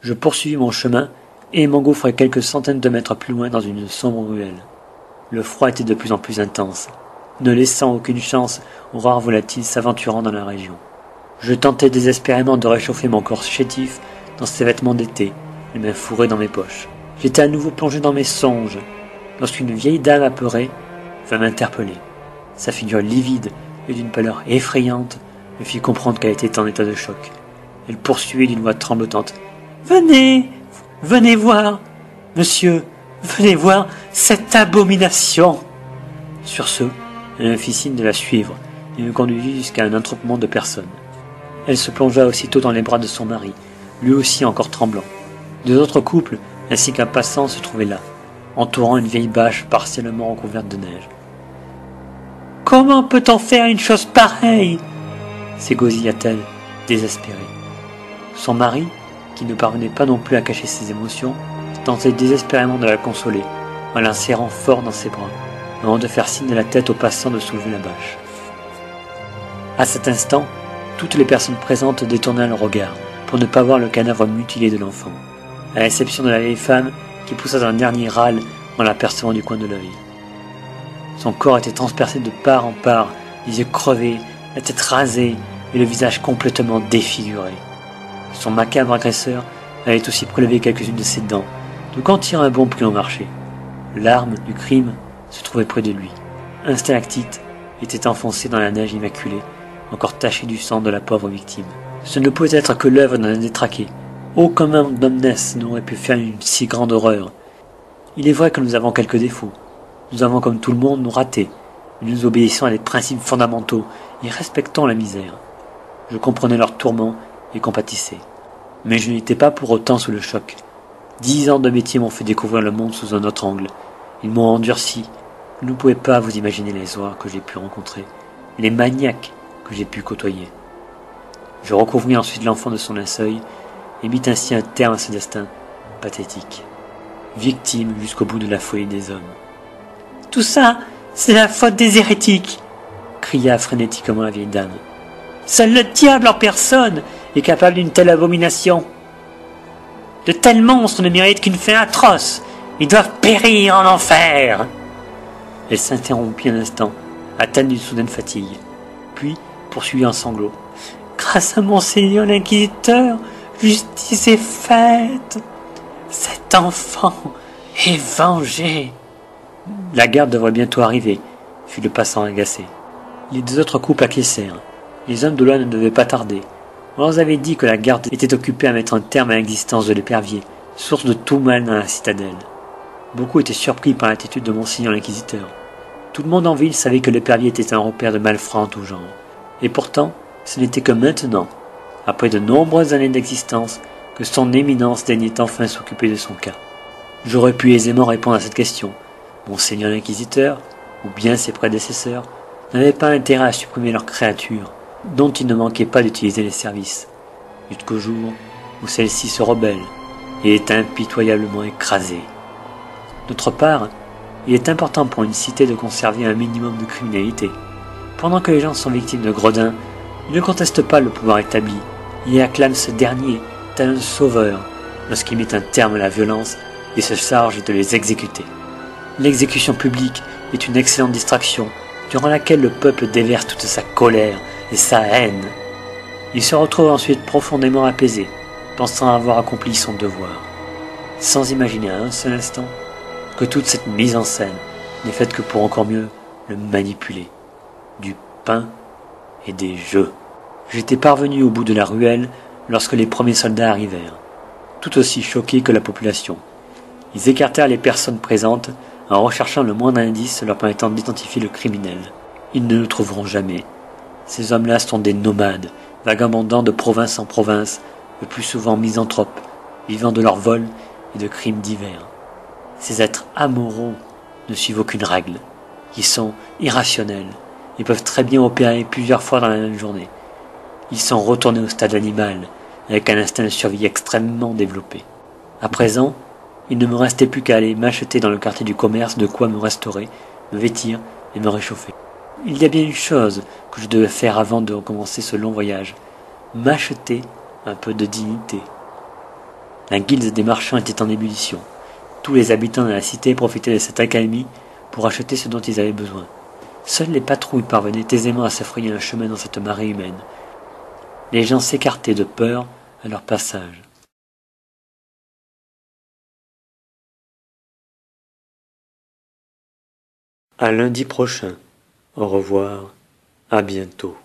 Je poursuivis mon chemin et m'engouffrai quelques centaines de mètres plus loin dans une sombre ruelle. Le froid était de plus en plus intense, ne laissant aucune chance aux rares volatiles s'aventurant dans la région. Je tentais désespérément de réchauffer mon corps chétif dans ses vêtements d'été, les mains fourrées dans mes poches. J'étais à nouveau plongé dans mes songes, lorsqu'une vieille dame apeurée vint m'interpeller. Sa figure livide et d'une pâleur effrayante me fit comprendre qu'elle était en état de choc. Elle poursuivit d'une voix tremblotante. « Venez, venez voir, monsieur, venez voir cette abomination !» Sur ce, elle me fit signe de la suivre et me conduisit jusqu'à un attroupement de personnes. Elle se plongea aussitôt dans les bras de son mari, lui aussi encore tremblant. Deux autres couples, ainsi qu'un passant, se trouvaient là, entourant une vieille bâche partiellement recouverte de neige. « Comment peut-on faire une chose pareille ?» s'égosilla-t-elle, désespérée. Son mari, qui ne parvenait pas non plus à cacher ses émotions, tentait désespérément de la consoler, en la serrant fort dans ses bras, avant de faire signe de la tête aux passants de soulever la bâche. À cet instant, toutes les personnes présentes détournèrent le regard, pour ne pas voir le cadavre mutilé de l'enfant, à l'exception de la vieille femme qui poussa un dernier râle en l'apercevant du coin de l'œil. Son corps était transpercé de part en part, les yeux crevés, la tête rasée et le visage complètement défiguré. Son macabre agresseur avait aussi prélevé quelques-unes de ses dents, de quoi en tirer un bon prix au marché. L'arme du crime se trouvait près de lui. Un stalactite était enfoncé dans la neige immaculée, encore tachée du sang de la pauvre victime. Ce ne pouvait être que l'œuvre d'un détraqué. Aucun homme d'homnesse n'aurait pu faire une si grande horreur. Il est vrai que nous avons quelques défauts. Nous avons, comme tout le monde, nos ratés, mais nous obéissons à des principes fondamentaux et respectons la misère. Je comprenais leurs tourments et compatissais. Mais je n'étais pas pour autant sous le choc. 10 ans de métier m'ont fait découvrir le monde sous un autre angle. Ils m'ont endurci. Vous ne pouvez pas vous imaginer les horreurs que j'ai pu rencontrer, les maniaques que j'ai pu côtoyer. Je recouvris ensuite l'enfant de son linceul et mit ainsi un terme à ce destin pathétique. Victime jusqu'au bout de la folie des hommes. « Tout ça, c'est la faute des hérétiques !» cria frénétiquement la vieille dame. « Seul le diable en personne est capable d'une telle abomination. De tels monstres ne méritent qu'une fin atroce. Ils doivent périr en enfer !» Elle s'interrompit un instant, atteinte d'une soudaine fatigue, puis poursuivit en sanglots. « Grâce à Monseigneur l'Inquisiteur, justice est faite. Cet enfant est vengé. » La garde devrait bientôt arriver, fut le passant agacé. Les deux autres couples acquiescèrent. Les hommes de loi ne devaient pas tarder. On leur avait dit que la garde était occupée à mettre un terme à l'existence de l'épervier, source de tout mal dans la citadelle. Beaucoup étaient surpris par l'attitude de Monseigneur l'Inquisiteur. Tout le monde en ville savait que l'épervier était un repère de malfrats en tout genre. Et pourtant, ce n'était que maintenant, après de nombreuses années d'existence, que son éminence daignait enfin s'occuper de son cas. J'aurais pu aisément répondre à cette question. Monseigneur l'Inquisiteur, ou bien ses prédécesseurs, n'avaient pas intérêt à supprimer leurs créatures, dont ils ne manquaient pas d'utiliser les services, jusqu'au jour où celle-ci se rebelle et est impitoyablement écrasée. D'autre part, il est important pour une cité de conserver un minimum de criminalité. Pendant que les gens sont victimes de gredins, ils ne contestent pas le pouvoir établi et acclament ce dernier tel un sauveur lorsqu'il met un terme à la violence et se charge de les exécuter. L'exécution publique est une excellente distraction durant laquelle le peuple déverse toute sa colère et sa haine. Il se retrouve ensuite profondément apaisé, pensant avoir accompli son devoir, sans imaginer à un seul instant que toute cette mise en scène n'est faite que pour encore mieux le manipuler. Du pain et des jeux. J'étais parvenu au bout de la ruelle lorsque les premiers soldats arrivèrent, tout aussi choqués que la population. Ils écartèrent les personnes présentes en recherchant le moindre indice leur permettant d'identifier le criminel. Ils ne le trouveront jamais. Ces hommes-là sont des nomades, vagabondant de province en province, le plus souvent misanthropes, vivant de leurs vols et de crimes divers. Ces êtres amoraux ne suivent aucune règle. Ils sont irrationnels et peuvent très bien opérer plusieurs fois dans la même journée. Ils sont retournés au stade animal, avec un instinct de survie extrêmement développé. À présent, il ne me restait plus qu'à aller m'acheter dans le quartier du commerce de quoi me restaurer, me vêtir et me réchauffer. Il y a bien une chose que je devais faire avant de recommencer ce long voyage, m'acheter un peu de dignité. La guilde des marchands était en ébullition. Tous les habitants de la cité profitaient de cette accalmie pour acheter ce dont ils avaient besoin. Seules les patrouilles parvenaient aisément à se frayer un chemin dans cette marée humaine. Les gens s'écartaient de peur à leur passage. À lundi prochain. Au revoir, à bientôt.